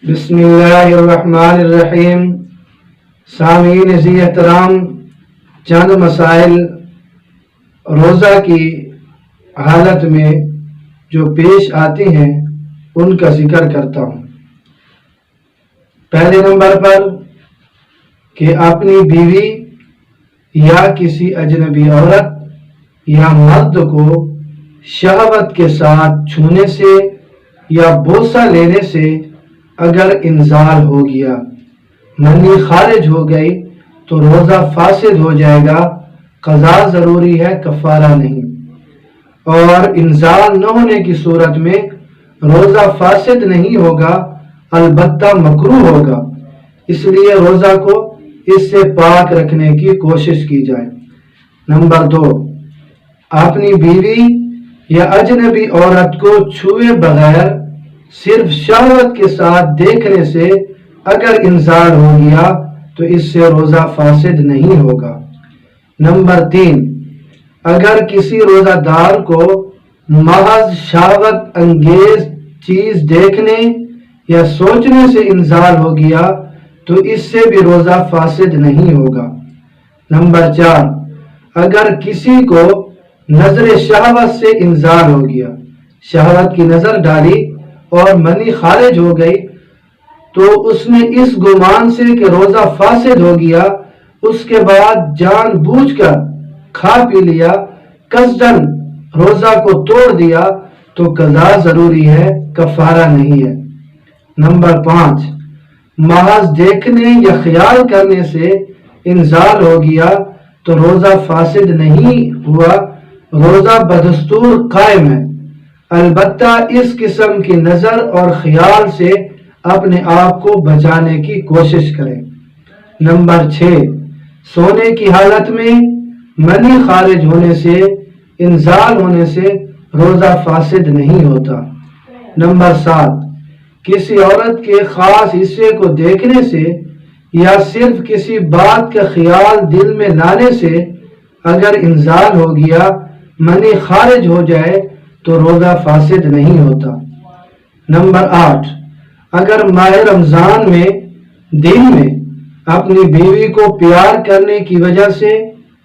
بسم اللہ الرحمن الرحیم۔ سامعین عزیز احترام، چند مسائل روزہ کی حالت میں جو پیش آتے ہیں ان کا ذکر کرتا ہوں۔ پہلے نمبر پر کہ اپنی بیوی یا کسی اجنبی عورت یا مرد کو شہوت کے ساتھ چھونے سے یا بوسہ لینے سے اگر انزال ہو گیا، منی خارج ہو گئی تو روزہ فاسد ہو جائے گا، قضا ضروری ہے، کفارہ نہیں۔ اور انزال نہ ہونے کی صورت میں روزہ فاسد نہیں ہوگا، البتہ مکروہ ہوگا، اس لیے روزہ کو اس سے پاک رکھنے کی کوشش کی جائے۔ نمبر 2، اپنی بیوی یا اجنبی عورت کو چھوئے بغیر صرف شہوت کے ساتھ دیکھنے سے اگر انزال ہو گیا تو اس سے روزہ فاسد نہیں ہوگا۔ نمبر 3، اگر کسی روزہ دار کو محض شہوت انگیز چیز دیکھنے یا سوچنے سے انزال ہو گیا تو اس سے بھی روزہ فاسد نہیں ہوگا۔ نمبر 4، اگر کسی کو نظر شہوت سے انزال ہو گیا، شہوت کی نظر ڈالی اور منی خارج ہو گئی تو اس نے اس گمان سے کہ روزہ فاسد ہو گیا، اس کے بعد جان بوجھ کر کھا پی لیا، قصداً روزہ کو توڑ دیا تو قضا ضروری ہے، کفارہ نہیں ہے۔ نمبر 5، محض دیکھنے یا خیال کرنے سے انزال ہو گیا تو روزہ فاسد نہیں ہوا، روزہ بدستور قائم ہے، البتہ اس قسم کی نظر اور خیال سے اپنے آپ کو بچانے کی کوشش کریں۔ نمبر 6، سونے کی حالت میں منی خارج ہونے سے انزال ہونے سے روزہ فاسد نہیں ہوتا۔ نمبر 7، کسی عورت کے خاص حصے کو دیکھنے سے یا صرف کسی بات کا خیال دل میں لانے سے اگر انزال ہو گیا، منی خارج ہو جائے تو روزہ فاسد نہیں ہوتا۔ نمبر 8، اگر ماہ رمضان میں دن میں اپنی بیوی کو پیار کرنے کی وجہ سے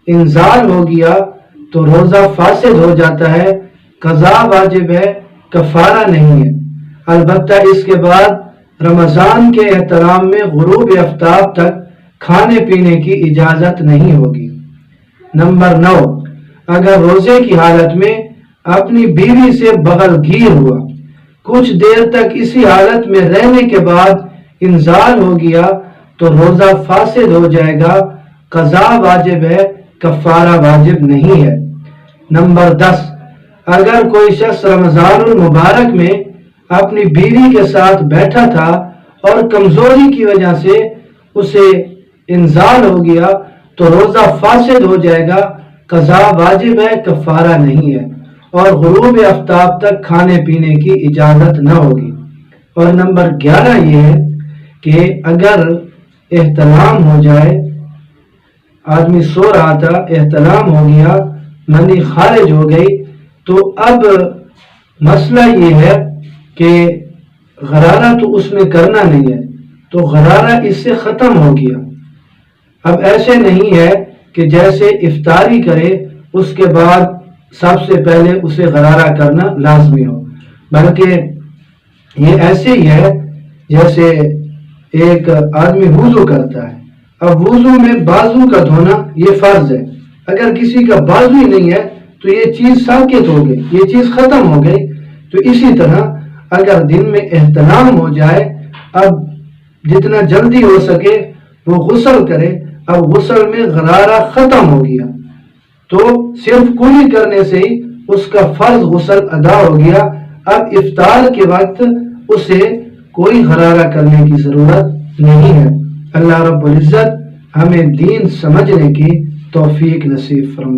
انزال ہو گیا تو روزہ فاسد ہو جاتا ہے، قضا واجب ہے، کفارہ نہیں ہے، البتہ اس کے بعد رمضان کے احترام میں غروب آفتاب تک کھانے پینے کی اجازت نہیں ہوگی۔ نمبر 9، اگر روزے کی حالت میں اپنی بیوی سے بغل گیر ہوا، کچھ دیر تک اسی حالت میں رہنے کے بعد انزال ہو گیا تو روزہ فاسد ہو جائے گا، قضا واجب ہے، کفارہ واجب نہیں ہے۔ نمبر 10، اگر کوئی شخص رمضان المبارک میں اپنی بیوی کے ساتھ بیٹھا تھا اور کمزوری کی وجہ سے اسے انزال ہو گیا تو روزہ فاسد ہو جائے گا، قضا واجب ہے، کفارہ نہیں ہے، اور غروب آفتاب تک کھانے پینے کی اجازت نہ ہوگی۔ اور نمبر 11 یہ ہے کہ اگر احتلام ہو جائے، آدمی سو رہا تھا، احتلام ہو گیا، منی خارج ہو گئی، تو اب مسئلہ یہ ہے کہ غرارہ تو اس میں کرنا نہیں ہے، تو غرارہ اس سے ختم ہو گیا۔ اب ایسے نہیں ہے کہ جیسے افطاری کرے اس کے بعد سب سے پہلے اسے غرارہ کرنا لازمی ہو، بلکہ یہ ایسے ہی ہے جیسے ایک آدمی وضو کرتا ہے، اب وضو میں بازو کا دھونا یہ فرض ہے، اگر کسی کا بازو ہی نہیں ہے تو یہ چیز ساقط ہو گئی، یہ چیز ختم ہو گئی۔ تو اسی طرح اگر دن میں احتلام ہو جائے، اب جتنا جلدی ہو سکے وہ غسل کرے، اب غسل میں غرارہ ختم ہو گیا تو صرف کلی کرنے سے ہی اس کا فرض غسل ادا ہو گیا، اب افطار کے وقت اسے کوئی غرارہ کرنے کی ضرورت نہیں ہے۔ اللہ رب العزت ہمیں دین سمجھنے کی توفیق نصیب فرمائے۔